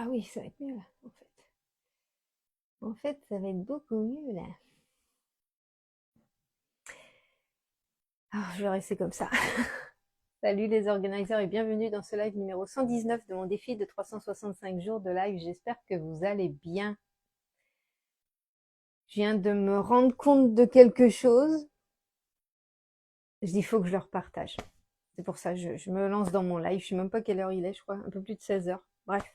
Ah oui, ça va être mieux là, en fait. En fait, ça va être beaucoup mieux là. Alors, je vais rester comme ça. Salut les organisateurs et bienvenue dans ce live numéro 119 de mon défi de 365 jours de live. J'espère que vous allez bien. Je viens de me rendre compte de quelque chose. Je dis, il faut que je leur partage. C'est pour ça, je me lance dans mon live. Je sais même pas quelle heure il est, je crois. Un peu plus de 16 heures. Bref.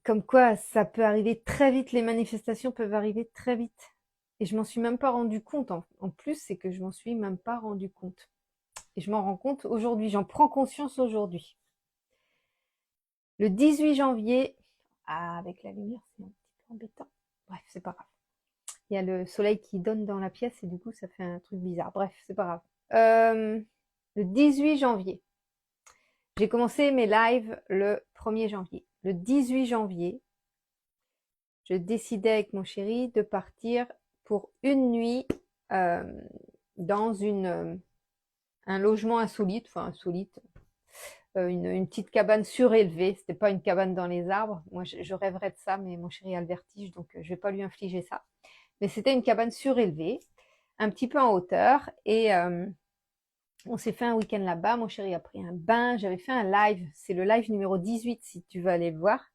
Comme quoi, ça peut arriver très vite. Les manifestations peuvent arriver très vite. Et je m'en suis même pas rendu compte. En plus, c'est que je m'en suis même pas rendu compte. Et je m'en rends compte aujourd'hui, j'en prends conscience aujourd'hui. Le 18 janvier, avec la lumière, c'est un petit peu embêtant. Bref, c'est pas grave. Il y a le soleil qui donne dans la pièce et du coup, ça fait un truc bizarre. Bref, c'est pas grave. Le 18 janvier, j'ai commencé mes lives le 1er janvier. Le 18 janvier, je décidais avec mon chéri de partir pour une nuit euh, dans un logement insolite, enfin insolite, une petite cabane surélevée. C'était pas une cabane dans les arbres. Moi, je rêverais de ça, mais mon chéri a le vertige, donc je vais pas lui infliger ça. Mais c'était une cabane surélevée, un petit peu en hauteur, et on s'est fait un week-end là-bas. Mon chéri a pris un bain. J'avais fait un live. C'est le live numéro 18, si tu veux aller le voir.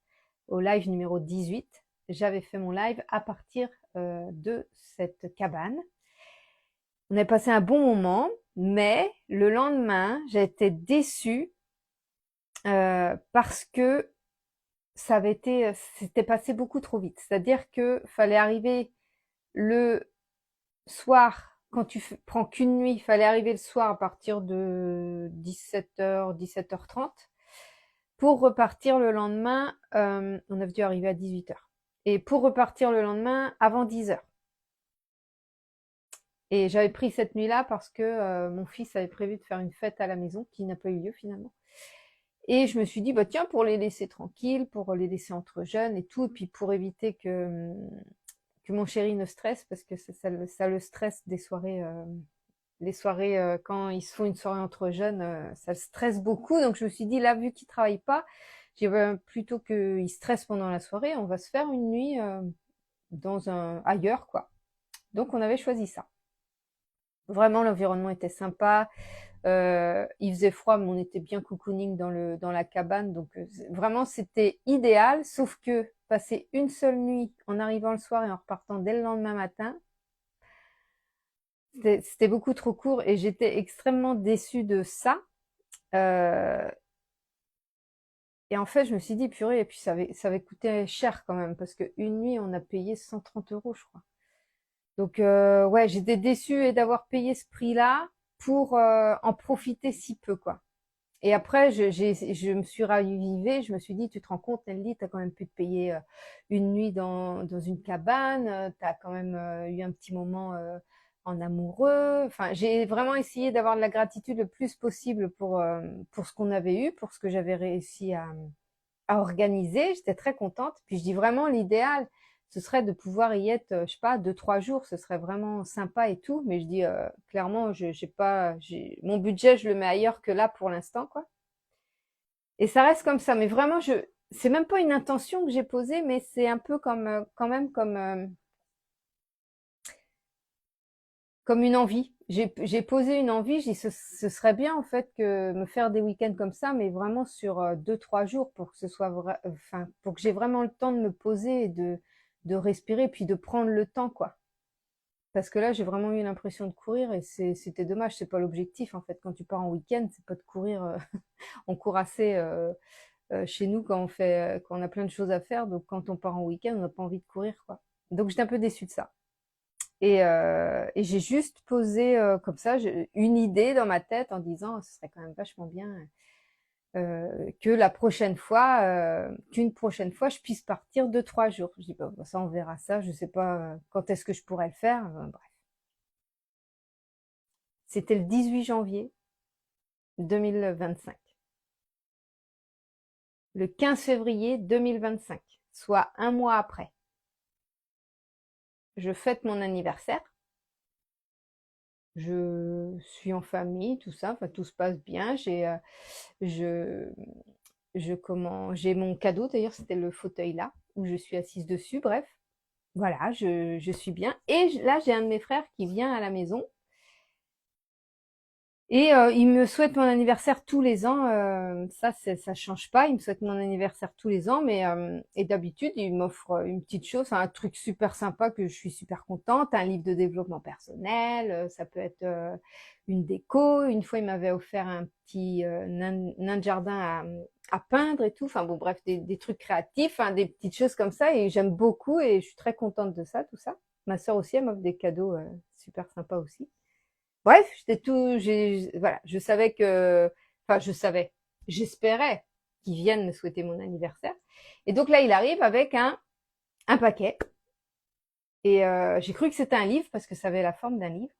Au live numéro 18, j'avais fait mon live à partir de cette cabane. On a passé un bon moment, mais le lendemain, j'ai été déçue parce que c'était passé beaucoup trop vite. C'est-à-dire que fallait arriver le soir, quand prends qu'une nuit, il fallait arriver le soir à partir de 17h, 17h30 pour repartir le lendemain. On a dû arriver à 18h. Et pour repartir le lendemain avant 10h. Et j'avais pris cette nuit-là parce que mon fils avait prévu de faire une fête à la maison qui n'a pas eu lieu finalement. Et je me suis dit, bah tiens, pour les laisser tranquilles, pour les laisser entre jeunes et tout, et puis pour éviter que mon chéri ne stresse, parce que ça le stresse des soirées, les soirées, quand ils se font une soirée entre jeunes, ça le stresse beaucoup. Donc je me suis dit, là, vu qu'il travaille pas, j'ai plutôt qu'il stresse pendant la soirée, on va se faire une nuit ailleurs, quoi. Donc on avait choisi ça. Vraiment, l'environnement était sympa. Il faisait froid, mais on était bien cocooning dans la cabane. Donc vraiment, c'était idéal. Sauf que passer une seule nuit en arrivant le soir et en repartant dès le lendemain matin, c'était beaucoup trop court et j'étais extrêmement déçue de ça. Euh, et en fait, je me suis dit, purée, et puis ça avait coûté cher quand même, parce qu'une nuit, on a payé 130 euros, je crois. Donc, ouais, j'étais déçue d'avoir payé ce prix-là pour en profiter si peu, quoi. Et après, je me suis ravivée, je me suis dit, tu te rends compte, Nelly, tu as quand même pu te payer une nuit dans une cabane, tu as quand même eu un petit moment en amoureux. Enfin, j'ai vraiment essayé d'avoir de la gratitude le plus possible pour ce qu'on avait eu, pour ce que j'avais réussi à organiser. J'étais très contente. Puis je dis vraiment, l'idéal, ce serait de pouvoir y être, je sais pas, 2, 3 jours, ce serait vraiment sympa et tout. Mais je dis clairement, j'ai pas, mon budget, je le mets ailleurs que là pour l'instant, quoi. Et ça reste comme ça. Mais vraiment, c'est même pas une intention que j'ai posée, mais c'est un peu comme, quand même comme une envie. J'ai posé une envie. J'ai dit, ce serait bien en fait que me faire des week-ends comme ça, mais vraiment sur 2, 3 jours pour que ce soit enfin, pour que j'ai vraiment le temps de me poser et de respirer, puis de prendre le temps, quoi. Parce que là, j'ai vraiment eu l'impression de courir et c'était dommage. C'est pas l'objectif en fait. Quand tu pars en week-end, c'est pas de courir. On court assez chez nous quand on a plein de choses à faire. Donc quand on part en week-end, on n'a pas envie de courir, quoi. Donc j'étais un peu déçue de ça. Et j'ai juste posé comme ça une idée dans ma tête en disant, ce serait quand même vachement bien que la prochaine fois, qu'une prochaine fois, je puisse partir 2, 3 jours. Je dis, bah, ça, on verra ça. Je sais pas quand est-ce que je pourrais le faire. Bref. C'était le 18 janvier 2025. Le 15 février 2025, soit un mois après, je fête mon anniversaire. Je suis en famille, tout ça, enfin tout se passe bien. Je j'ai mon cadeau, d'ailleurs, c'était le fauteuil là, où je suis assise dessus, bref. Voilà, je suis bien. Et là, j'ai un de mes frères qui vient à la maison. Et il me souhaite mon anniversaire tous les ans. Ça change pas. Il me souhaite mon anniversaire tous les ans, mais et d'habitude, il m'offre une petite chose, un truc super sympa que je suis super contente, un livre de développement personnel. Ça peut être une déco. Une fois, il m'avait offert un petit nain de jardin à peindre et tout. Enfin bon, bref, des trucs créatifs, hein, des petites choses comme ça. Et j'aime beaucoup et je suis très contente de ça, tout ça. Ma sœur aussi, elle m'offre des cadeaux super sympas aussi. Bref, voilà, je savais enfin, j'espérais qu'il vienne me souhaiter mon anniversaire. Et donc là, il arrive avec un paquet. Et j'ai cru que c'était un livre parce que ça avait la forme d'un livre.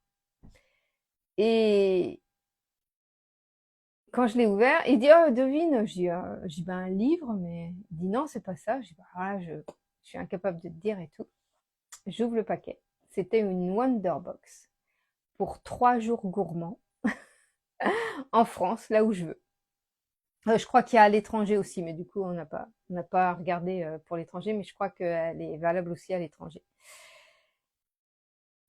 Et quand je l'ai ouvert, il dit, oh, devine. Je dis, ben, un livre, mais il dit, non, c'est pas ça. Je dis, bah, voilà, je suis incapable de te dire et tout. J'ouvre le paquet. C'était une Wonderbox pour 3 jours gourmands en France, là où je veux. Je crois qu'il y a à l'étranger aussi, mais du coup, on n'a pas regardé pour l'étranger, mais je crois qu'elle est valable aussi à l'étranger.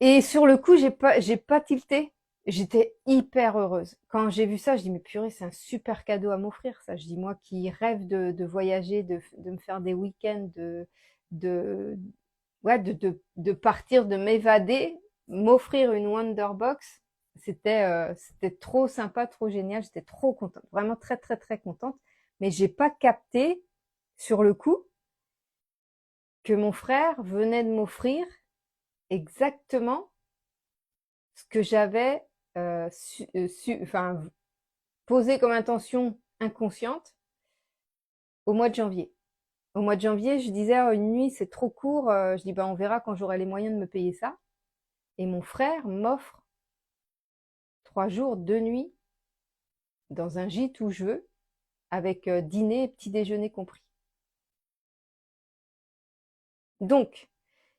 Et sur le coup, j'ai pas tilté. J'étais hyper heureuse. Quand j'ai vu ça, je dis, mais purée, c'est un super cadeau à m'offrir, ça. Je dis, moi qui rêve de voyager, de me faire des week-ends, de, ouais, de partir, de m'évader, m'offrir une Wonderbox, c'était trop sympa, trop génial. J'étais trop contente, vraiment très, très, très contente. Mais j'ai pas capté sur le coup que mon frère venait de m'offrir exactement ce que j'avais enfin, posé comme intention inconsciente au mois de janvier. Au mois de janvier, je disais, oh, une nuit, c'est trop court. Je dis, bah, on verra quand j'aurai les moyens de me payer ça. Et mon frère m'offre 3 jours, 2 nuits dans un gîte où je veux, avec dîner et petit déjeuner compris. Donc,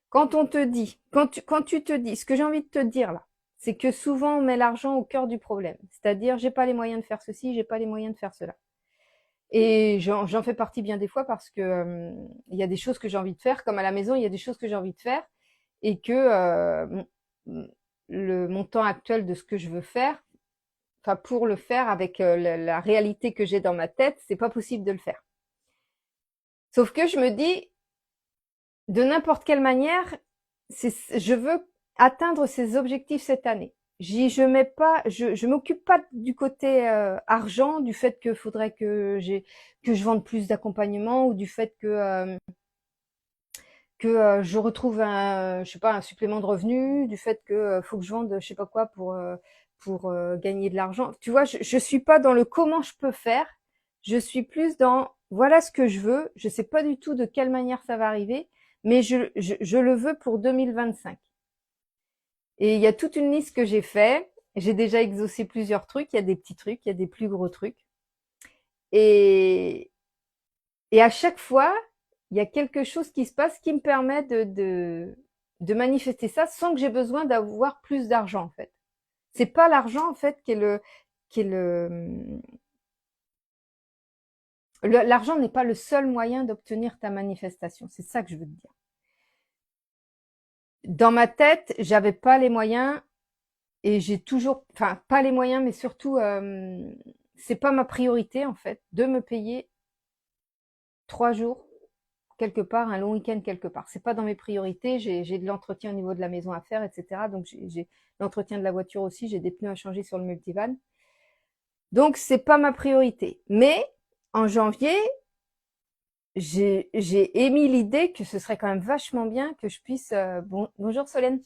quand on te dit, quand tu te dis, ce que j'ai envie de te dire là, c'est que souvent on met l'argent au cœur du problème. C'est-à-dire, j'ai pas les moyens de faire ceci, j'ai pas les moyens de faire cela. Et j'en fais partie bien des fois parce que il y a des choses que j'ai envie de faire, comme à la maison, il y a des choses que j'ai envie de faire et que le montant actuel de ce que je veux faire, enfin pour le faire avec la réalité que j'ai dans ma tête, c'est pas possible de le faire. Sauf que je me dis, de n'importe quelle manière, je veux atteindre ces objectifs cette année. Je mets pas, je m'occupe pas du côté argent, du fait que faudrait que je vende plus d'accompagnement ou du fait que je retrouve je sais pas, un supplément de revenus, du fait que faut que je vende, je sais pas quoi pour gagner de l'argent. Tu vois, je suis pas dans le comment je peux faire. Je suis plus dans voilà ce que je veux. Je sais pas du tout de quelle manière ça va arriver, mais je le veux pour 2025. Et il y a toute une liste que j'ai fait. J'ai déjà exaucé plusieurs trucs. Il y a des petits trucs, il y a des plus gros trucs. Et, et à chaque fois, il y a quelque chose qui se passe qui me permet de manifester ça sans que j'ai besoin d'avoir plus d'argent, en fait. C'est pas l'argent, en fait, qui est l'argent n'est pas le seul moyen d'obtenir ta manifestation. C'est ça que je veux te dire. Dans ma tête, j'avais pas les moyens et j'ai toujours, enfin, pas les moyens, mais surtout, c'est pas ma priorité, en fait, de me payer 3 jours quelque part, un long week-end quelque part. C'est pas dans mes priorités. J'ai de l'entretien au niveau de la maison à faire, etc. Donc j'ai l'entretien de la voiture aussi. J'ai des pneus à changer sur le multivan. Donc c'est pas ma priorité. Mais en janvier, j'ai émis l'idée que ce serait quand même vachement bien que je puisse. Bonjour Solène.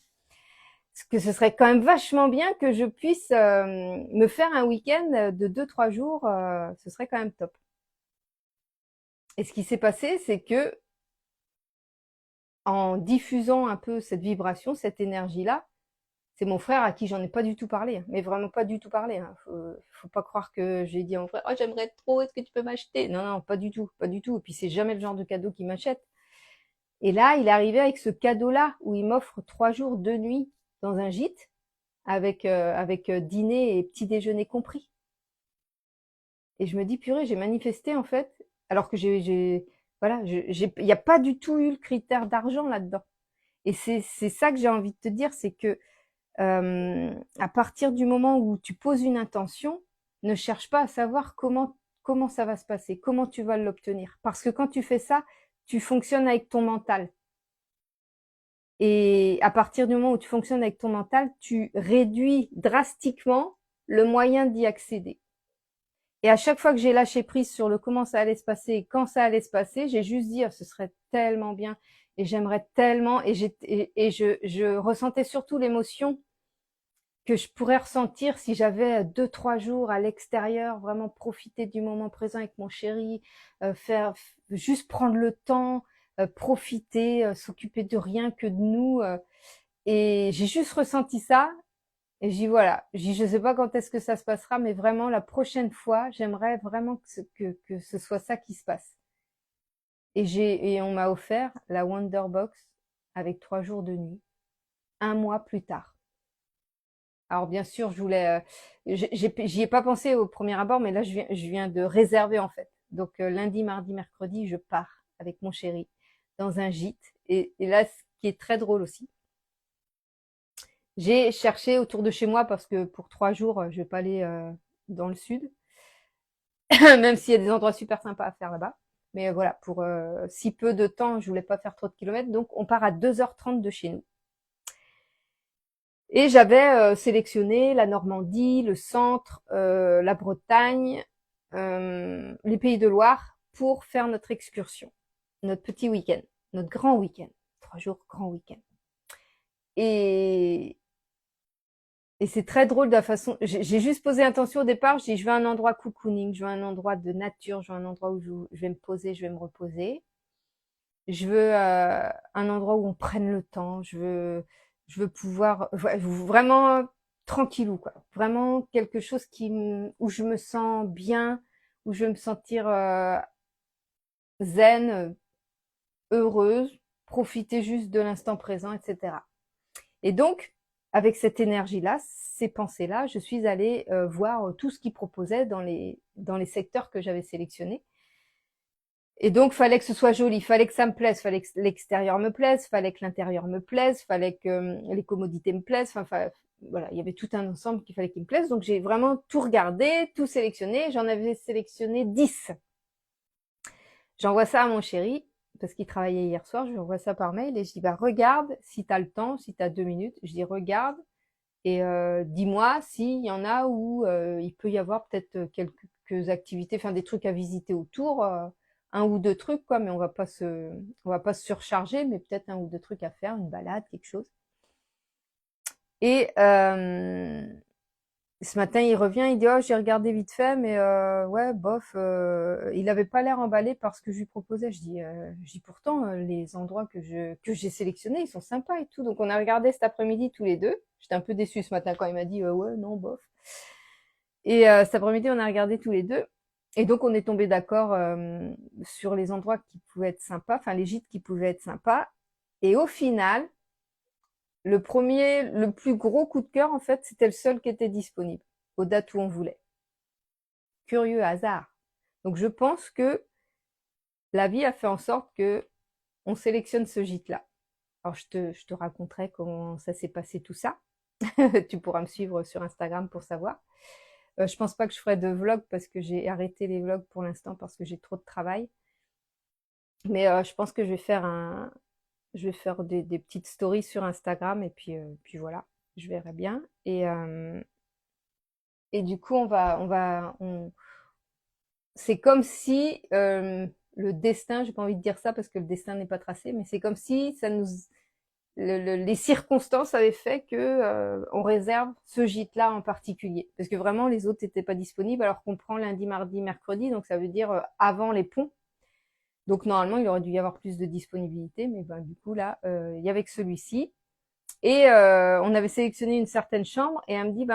Que ce serait quand même vachement bien que je puisse me faire un week-end de 2-3 jours. Ce serait quand même top. Et ce qui s'est passé, c'est que en diffusant un peu cette vibration, cette énergie-là, c'est mon frère à qui j'en ai pas du tout parlé, hein, mais vraiment pas du tout parlé. Hein. Faut pas croire que j'ai dit à mon frère, oh j'aimerais trop, est-ce que tu peux m'acheter? Non, non, pas du tout, pas du tout. Et puis c'est jamais le genre de cadeau qu'il m'achète. Et là, il est arrivé avec ce cadeau-là où il m'offre 3 jours, 2 nuits dans un gîte avec dîner et petit déjeuner compris. Et je me dis, purée, j'ai manifesté en fait Alors que voilà, il n'y a pas du tout eu le critère d'argent là-dedans. Et c'est ça que j'ai envie de te dire, c'est que à partir du moment où tu poses une intention, ne cherche pas à savoir comment ça va se passer, comment tu vas l'obtenir. Parce que quand tu fais ça, tu fonctionnes avec ton mental. Et à partir du moment où tu fonctionnes avec ton mental, tu réduis drastiquement le moyen d'y accéder. Et à chaque fois que j'ai lâché prise sur le comment ça allait se passer et quand ça allait se passer, j'ai juste dit oh, ce serait tellement bien et j'aimerais tellement et je ressentais surtout l'émotion que je pourrais ressentir si j'avais 2, 3 jours à l'extérieur, vraiment profiter du moment présent avec mon chéri, juste prendre le temps, profiter, s'occuper de rien que de nous. Et j'ai juste ressenti ça. Et j'y voilà, je sais pas quand est-ce que ça se passera, mais vraiment la prochaine fois, j'aimerais vraiment que ce soit ça qui se passe. Et on m'a offert la Wonder Box avec 3 jours de nuit, un mois plus tard. Alors bien sûr, je voulais, j'y ai pas pensé au premier abord, mais là je viens de réserver en fait. Donc lundi, mardi, mercredi, je pars avec mon chéri dans un gîte. Et là, ce qui est très drôle aussi, j'ai cherché autour de chez moi parce que pour 3 jours, je vais pas aller dans le sud, même s'il y a des endroits super sympas à faire là-bas. Mais voilà, pour si peu de temps, je voulais pas faire trop de kilomètres, donc on part à 2h30 de chez nous. Et j'avais sélectionné la Normandie, le centre, la Bretagne, les Pays de Loire pour faire notre excursion, notre petit week-end, notre grand week-end, 3 jours grand week-end. Et, et c'est très drôle de la façon. J'ai juste posé intention au départ. Je dis je veux un endroit cocooning, je veux un endroit de nature, je veux un endroit où je vais me poser, je vais me reposer. Je veux un endroit où on prenne le temps. Je veux pouvoir vraiment tranquillou quoi. Vraiment quelque chose où je me sens bien, où je vais me sentir zen, heureuse, profiter juste de l'instant présent, etc. Et donc, avec cette énergie-là, ces pensées-là, je suis allée voir tout ce qu'ils proposaient dans les secteurs que j'avais sélectionnés. Et donc, fallait que ce soit joli, fallait que ça me plaise, fallait que l'extérieur me plaise, fallait que l'intérieur me plaise, fallait que les commodités me plaisent. Enfin, voilà, il y avait tout un ensemble qu'il fallait qu'il me plaise. Donc, j'ai vraiment tout regardé, tout sélectionné. J'en avais sélectionné 10. J'envoie ça à mon chéri parce qu'il travaillait hier soir. Je lui envoie ça par mail et je dis bah regarde si t'as le temps, si t'as 2 minutes. Je dis regarde et dis-moi s'il y en a où il peut y avoir peut-être quelques activités, enfin des trucs à visiter autour, un ou deux trucs quoi, mais on va pas se surcharger, mais peut-être un ou deux trucs à faire, une balade, quelque chose. Et ce matin, il revient, il dit oh j'ai regardé vite fait, mais ouais bof, il avait pas l'air emballé par ce que je lui proposais. Je dis pourtant les endroits que j'ai sélectionnés, ils sont sympas et tout. Donc on a regardé cet après-midi tous les deux. J'étais un peu déçue ce matin quand il m'a dit ouais non bof. Et cet après-midi on a regardé tous les deux. Et donc on est tombé d'accord sur les endroits qui pouvaient être sympas, enfin les gîtes qui pouvaient être sympas. Et au final, le plus gros coup de cœur en fait, c'était le seul qui était disponible aux dates où on voulait. Curieux hasard. Donc je pense que la vie a fait en sorte que on sélectionne ce gîte-là. Alors je te raconterai comment ça s'est passé tout ça. Tu pourras me suivre sur Instagram pour savoir. Je pense pas que je ferai de vlog parce que j'ai arrêté les vlogs pour l'instant parce que j'ai trop de travail. Mais je pense que je vais faire des petites stories sur Instagram et puis voilà, je verrai bien. Et du coup c'est comme si le destin, j'ai pas envie de dire ça parce que le destin n'est pas tracé, mais c'est comme si les circonstances avaient fait que on réserve ce gîte-là en particulier, parce que vraiment les autres n'étaient pas disponibles, alors qu'on prend lundi, mardi, mercredi, donc ça veut dire avant les ponts. Donc normalement il aurait dû y avoir plus de disponibilité, mais ben du coup là il y avait que celui-ci. Et on avait sélectionné une certaine chambre et elle me dit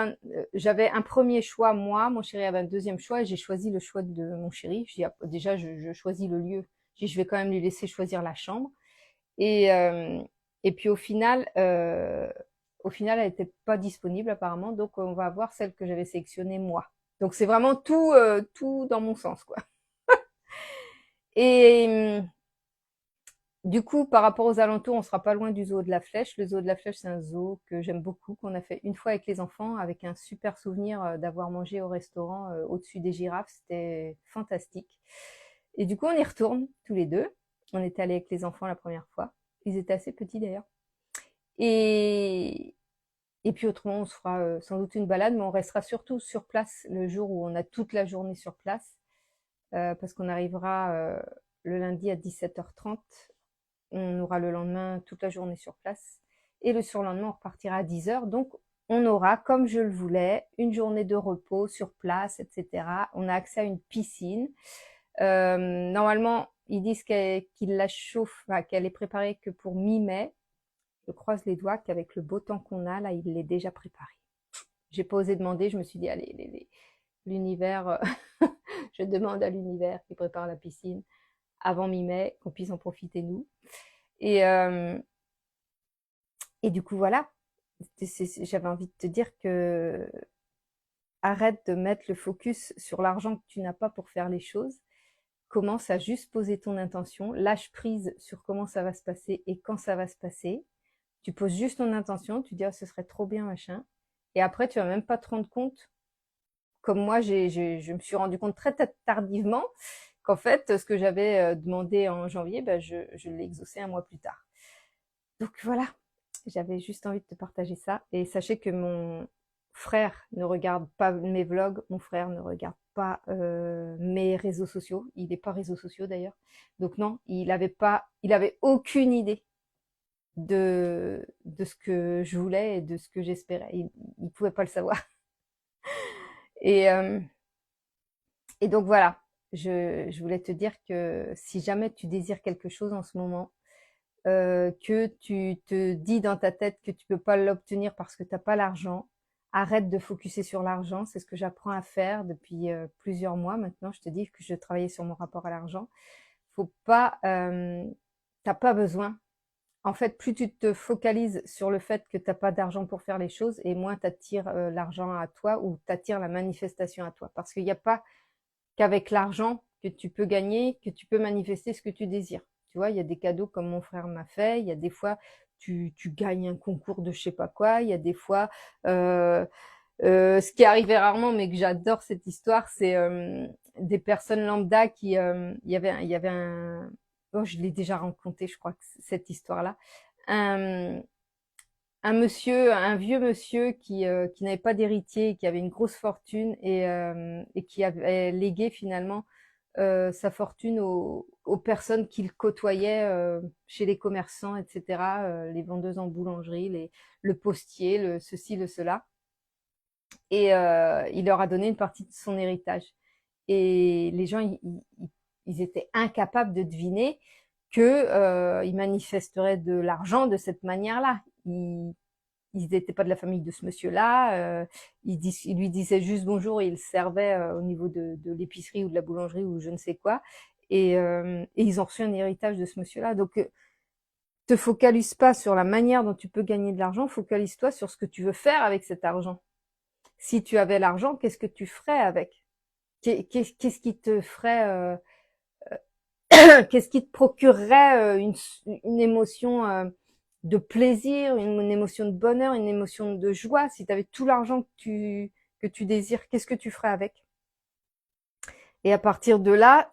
j'avais un premier choix moi, mon chéri avait un deuxième choix et j'ai choisi le choix de mon chéri. Je dis déjà je choisis le lieu. Je dis je vais quand même lui laisser choisir la chambre. Et et puis au final elle était pas disponible apparemment, donc on va voir celle que j'avais sélectionnée moi. Donc c'est vraiment tout dans mon sens quoi. Et du coup, par rapport aux alentours, on sera pas loin du zoo de la Flèche. Le zoo de la Flèche, c'est un zoo que j'aime beaucoup, qu'on a fait une fois avec les enfants, avec un super souvenir d'avoir mangé au restaurant au-dessus des girafes. C'était fantastique. Et du coup, on y retourne tous les deux. On était allés avec les enfants la première fois. Ils étaient assez petits d'ailleurs. Et, et puis autrement, on se fera sans doute une balade, mais on restera surtout sur place le jour où on a toute la journée sur place, parce qu'on arrivera le lundi à 17h30. On aura le lendemain toute la journée sur place. Et le surlendemain, on repartira à 10h. Donc, on aura, comme je le voulais, une journée de repos sur place, etc. On a accès à une piscine. Normalement, ils disent qu'ils la chauffent, enfin, qu'elle est préparée que pour mi-mai. Je croise les doigts qu'avec le beau temps qu'on a, là, il l'est déjà préparé. J'ai pas osé demander, je me suis dit, allez, l'univers, je demande à l'univers qui prépare la piscine avant mi-mai, qu'on puisse en profiter nous. Et, euh, et du coup, voilà. J'avais envie de te dire que arrête de mettre le focus sur l'argent que tu n'as pas pour faire les choses. Commence à juste poser ton intention. Lâche prise sur comment ça va se passer et quand ça va se passer. Tu poses juste ton intention. Tu dis, oh, ce serait trop bien, machin. Et après, tu vas même pas te rendre compte. Comme moi, je me suis rendu compte très tardivement qu'en fait, ce que j'avais demandé en janvier, ben, je l'ai exaucé un mois plus tard. Donc voilà, j'avais juste envie de te partager ça. Et sachez que mon frère ne regarde pas mes vlogs, mon frère ne regarde pas mes réseaux sociaux. Il n'est pas réseaux sociaux d'ailleurs. Donc non, il avait aucune idée de ce que je voulais et de ce que j'espérais. Il pouvait pas le savoir. Et, euh, et donc voilà, je voulais te dire que si jamais tu désires quelque chose en ce moment, que tu te dis dans ta tête que tu peux pas l'obtenir parce que tu n'as pas l'argent, arrête de focuser sur l'argent. C'est ce que j'apprends à faire depuis plusieurs mois maintenant. Je te dis que je travaillais sur mon rapport à l'argent. Faut pas, t'as pas besoin. En fait, plus tu te focalises sur le fait que tu n'as pas d'argent pour faire les choses, et moins tu attires l'argent à toi ou tu attires la manifestation à toi. Parce qu'il n'y a pas qu'avec l'argent que tu peux gagner, que tu peux manifester ce que tu désires. Tu vois, il y a des cadeaux comme mon frère m'a fait, il y a des fois tu gagnes un concours de je sais pas quoi, il y a des fois ce qui est arrivé rarement mais que j'adore cette histoire, c'est des personnes lambda qui il y avait un oh, je l'ai déjà raconté, je crois que cette histoire-là. Un, un monsieur, un vieux monsieur qui n'avait pas d'héritier, qui avait une grosse fortune et qui avait légué finalement sa fortune aux personnes qu'il côtoyait chez les commerçants, etc., les vendeuses en boulangerie, le postier, le ceci, le cela. Et il leur a donné une partie de son héritage. Et les gens, ils étaient incapables de deviner que ils manifesteraient de l'argent de cette manière-là. Ils n'étaient pas de la famille de ce monsieur-là. Il lui disait juste bonjour et il servait au niveau de l'épicerie ou de la boulangerie ou je ne sais quoi. Et ils ont reçu un héritage de ce monsieur-là. Donc, te focalise pas sur la manière dont tu peux gagner de l'argent, focalise-toi sur ce que tu veux faire avec cet argent. Si tu avais l'argent, qu'est-ce que tu ferais avec? Qu'est-ce qui te ferait, qu'est-ce qui te procurerait une émotion de plaisir, une émotion de bonheur, une émotion de joie? Si tu avais tout l'argent que tu désires, qu'est-ce que tu ferais avec? Et à partir de là,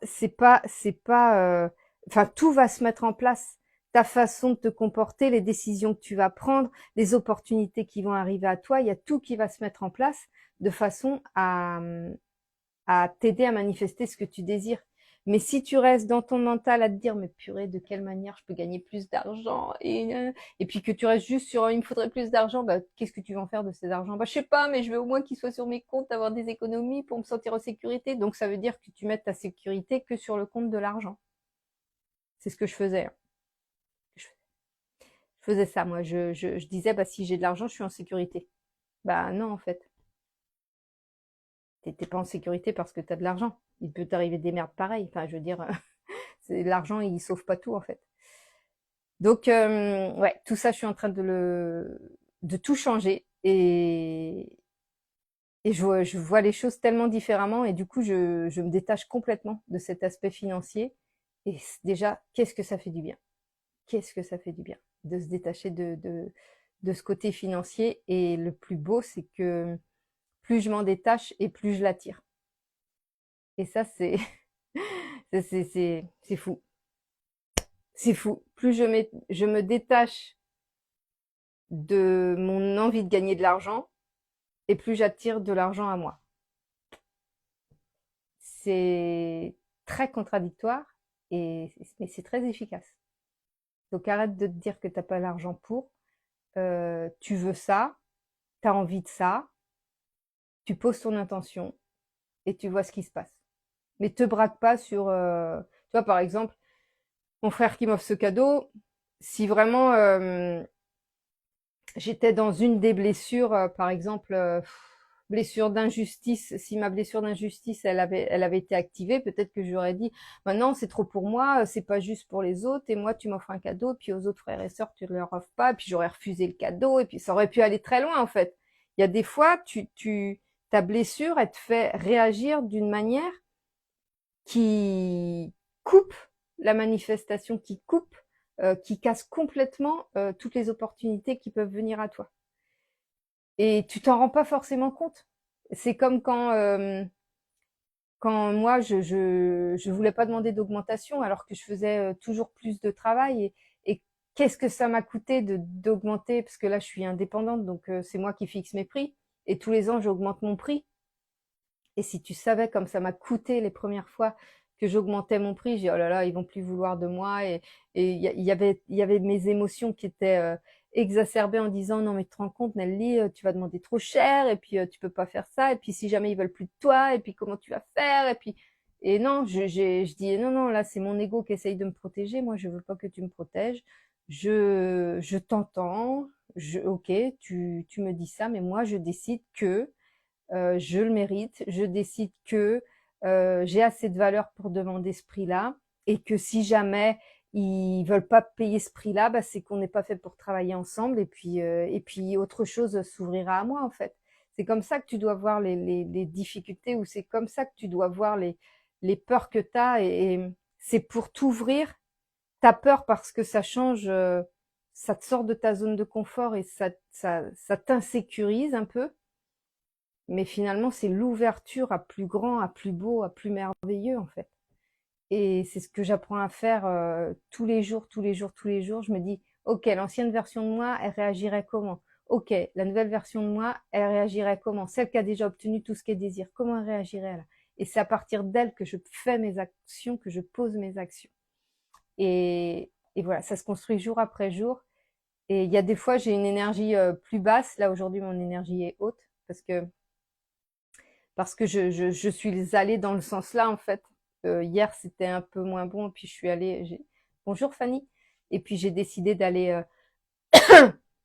enfin, tout va se mettre en place. Ta façon de te comporter, les décisions que tu vas prendre, les opportunités qui vont arriver à toi, il y a tout qui va se mettre en place de façon à t'aider à manifester ce que tu désires. Mais si tu restes dans ton mental à te dire, mais purée, de quelle manière je peux gagner plus d'argent et puis que tu restes juste sur, il me faudrait plus d'argent, bah, qu'est-ce que tu vas en faire de ces argent? Bah, je sais pas, mais je veux au moins qu'il soit sur mes comptes, avoir des économies pour me sentir en sécurité. Donc, ça veut dire que tu mets ta sécurité que sur le compte de l'argent. C'est ce que je faisais. Je faisais ça, moi. Je disais, bah, si j'ai de l'argent, je suis en sécurité. Bah, non, en fait. T'es pas en sécurité parce que t'as de l'argent. Il peut t'arriver des merdes pareilles. Enfin, je veux dire, l'argent, il sauve pas tout, en fait. Donc, ouais, tout ça, je suis en train de tout changer et je vois les choses tellement différemment et du coup, je me détache complètement de cet aspect financier Et déjà, qu'est-ce que ça fait du bien? Qu'est-ce que ça fait du bien de se détacher de ce côté financier. Et le plus beau, c'est que plus je m'en détache et plus je l'attire. Et ça, c'est c'est fou. C'est fou. Plus je me détache de mon envie de gagner de l'argent et plus j'attire de l'argent à moi. C'est très contradictoire, mais c'est très efficace. Donc arrête de te dire que tu n'as pas l'argent pour. Tu veux ça, tu as envie de ça, tu poses ton intention et tu vois ce qui se passe. Mais te braque pas sur... tu vois, par exemple, mon frère qui m'offre ce cadeau, si vraiment j'étais dans une des blessures, par exemple, blessure d'injustice, si ma blessure d'injustice, elle avait été activée, peut-être que j'aurais dit, maintenant c'est trop pour moi, c'est pas juste pour les autres, et moi tu m'offres un cadeau, puis aux autres frères et sœurs tu ne leur offres pas, et puis j'aurais refusé le cadeau, et puis ça aurait pu aller très loin en fait. Il y a des fois, ta blessure, elle te fait réagir d'une manière qui coupe la manifestation, qui casse complètement toutes les opportunités qui peuvent venir à toi. Et tu t'en rends pas forcément compte. C'est comme quand moi, je voulais pas demander d'augmentation alors que je faisais toujours plus de travail. Et qu'est-ce que ça m'a coûté d'augmenter, parce que là, je suis indépendante, donc c'est moi qui fixe mes prix. Et tous les ans, j'augmente mon prix. Et si tu savais comme ça m'a coûté les premières fois que j'augmentais mon prix, j'ai dit, oh là là, ils vont plus vouloir de moi. Et il y avait mes émotions qui étaient exacerbées en disant, non mais tu te rends compte, Nelly, tu vas demander trop cher, et puis tu peux pas faire ça, et puis si jamais ils veulent plus de toi, et puis comment tu vas faire, et puis... Et non, je dis, non, non, là c'est mon ego qui essaye de me protéger, moi je veux pas que tu me protèges, je t'entends, ok, tu me dis ça, mais moi je décide que je le mérite, je décide que j'ai assez de valeur pour demander ce prix-là, et que si jamais ils veulent pas payer ce prix-là, bah, c'est qu'on n'est pas fait pour travailler ensemble, et puis autre chose s'ouvrira à moi en fait. C'est comme ça que tu dois voir les difficultés, ou c'est comme ça que tu dois voir les peurs que tu as, et c'est pour t'ouvrir. T'as peur parce que ça change, ça te sort de ta zone de confort, et ça t'insécurise un peu. Mais finalement, c'est l'ouverture à plus grand, à plus beau, à plus merveilleux, en fait. Et c'est ce que j'apprends à faire tous les jours, tous les jours, tous les jours. Je me dis, ok, l'ancienne version de moi, elle réagirait comment? Ok, la nouvelle version de moi, elle réagirait comment? Celle qui a déjà obtenu tout ce qu'elle désire, comment elle réagirait là? Et c'est à partir d'elle que je fais mes actions, que je pose mes actions. Et voilà, ça se construit jour après jour. Et il y a des fois, j'ai une énergie plus basse. Là, aujourd'hui, mon énergie est haute parce que je suis allée dans le sens là en fait. Hier c'était un peu moins bon, et puis je suis allée. Bonjour Fanny. Et puis j'ai décidé d'aller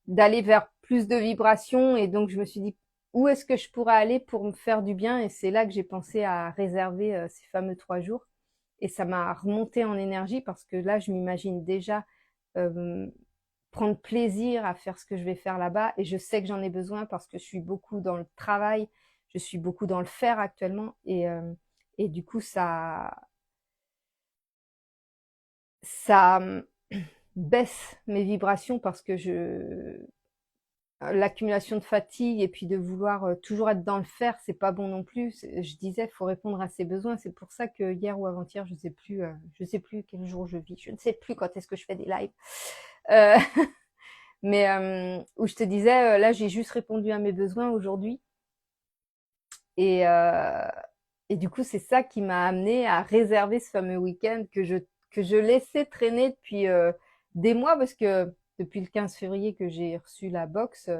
vers plus de vibrations, et donc je me suis dit où est-ce que je pourrais aller pour me faire du bien, et c'est là que j'ai pensé à réserver ces fameux 3 jours, et ça m'a remonté en énergie parce que là je m'imagine déjà euh, prendre plaisir à faire ce que je vais faire là-bas, et je sais que j'en ai besoin parce que je suis beaucoup dans le travail, je suis beaucoup dans le faire actuellement, et du coup ça baisse mes vibrations parce que l'accumulation de fatigue et puis de vouloir toujours être dans le faire, c'est pas bon non plus. Je disais, faut répondre à ses besoins. C'est pour ça que hier ou avant-hier, je sais plus quel jour je vis, je ne sais plus quand est-ce que je fais des lives. Euh, mais où je te disais, là, j'ai juste répondu à mes besoins aujourd'hui. Et, euh, et du coup, c'est ça qui m'a amené à réserver ce fameux week-end que je laissais traîner depuis des mois, parce que depuis le 15 février que j'ai reçu la box,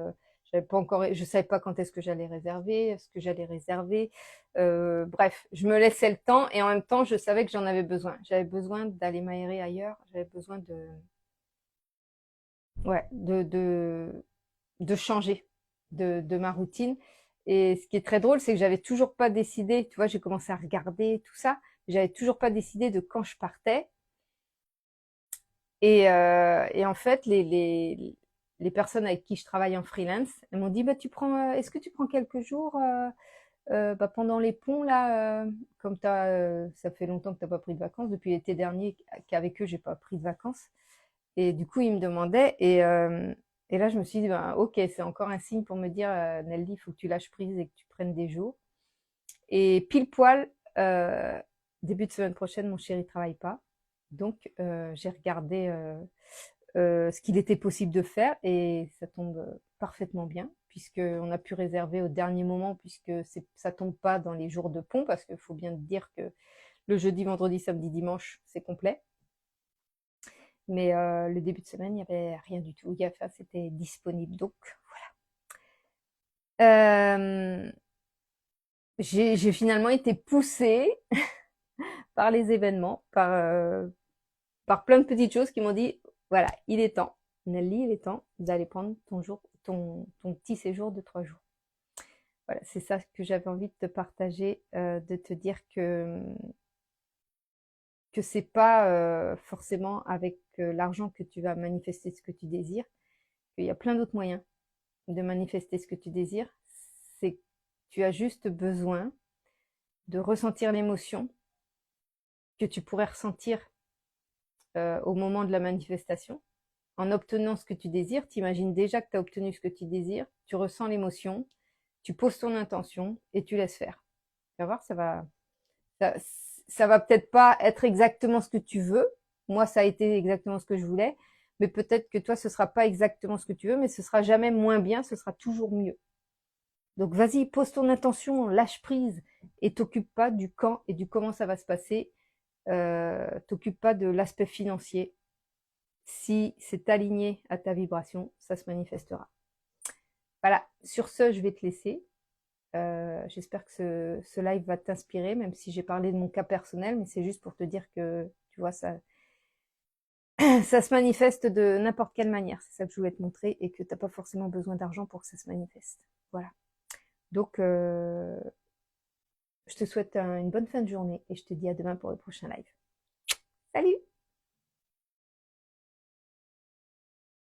j'avais pas encore, je savais pas quand est-ce que j'allais réserver, ce que j'allais réserver. Bref, je me laissais le temps, et en même temps, je savais que j'en avais besoin. J'avais besoin d'aller m'aérer ailleurs. J'avais besoin ouais, de changer de ma routine. Et ce qui est très drôle, c'est que j'avais toujours pas décidé, tu vois, j'ai commencé à regarder tout ça, j'avais toujours pas décidé de quand je partais. Et en fait, les personnes avec qui je travaille en freelance, elles m'ont dit, bah, est-ce que tu prends quelques jours Pendant les ponts là, comme ça fait longtemps que t'as pas pris de vacances, depuis l'été dernier qu'avec eux j'ai pas pris de vacances, et du coup ils me demandaient, et là je me suis dit ben, ok, c'est encore un signe pour me dire Nelly, il faut que tu lâches prise et que tu prennes des jours. Et pile poil, début de semaine prochaine, mon chéri travaille pas, donc j'ai regardé ce qu'il était possible de faire, et ça tombe parfaitement bien puisqu'on a pu réserver au dernier moment, puisque ça tombe pas dans les jours de pont, parce qu'il faut bien dire que le jeudi, vendredi, samedi, dimanche, c'est complet. Mais le début de semaine, il n'y avait rien du tout. C'était disponible. Donc, euh, j'ai finalement été poussée par les événements, par plein de petites choses qui m'ont dit, voilà, il est temps, Nelly, il est temps d'aller prendre ton petit séjour de 3 jours. Voilà, c'est ça que j'avais envie de te partager, de te dire que c'est pas forcément avec l'argent que tu vas manifester ce que tu désires, qu'il y a plein d'autres moyens de manifester ce que tu désires. C'est tu as juste besoin de ressentir l'émotion que tu pourrais ressentir au moment de la manifestation. En obtenant ce que tu désires, tu imagines déjà que tu as obtenu ce que tu désires, tu ressens l'émotion, tu poses ton intention et tu laisses faire. Tu vas voir, ça, ça va peut-être pas être exactement ce que tu veux. Moi, ça a été exactement ce que je voulais, mais peut-être que toi, ce sera pas exactement ce que tu veux, mais ce sera jamais moins bien, ce sera toujours mieux. Donc, vas-y, pose ton intention, lâche prise et t'occupe pas du quand et du comment ça va se passer. T'occupe pas de l'aspect financier. Si c'est aligné à ta vibration, ça se manifestera. Voilà, sur ce, je vais te laisser. J'espère que ce live va t'inspirer, même si j'ai parlé de mon cas personnel, mais c'est juste pour te dire que, tu vois, ça se manifeste de n'importe quelle manière. C'est ça que je voulais te montrer, et que tu n'as pas forcément besoin d'argent pour que ça se manifeste. Voilà. Donc, je te souhaite une bonne fin de journée et je te dis à demain pour le prochain live. Salut!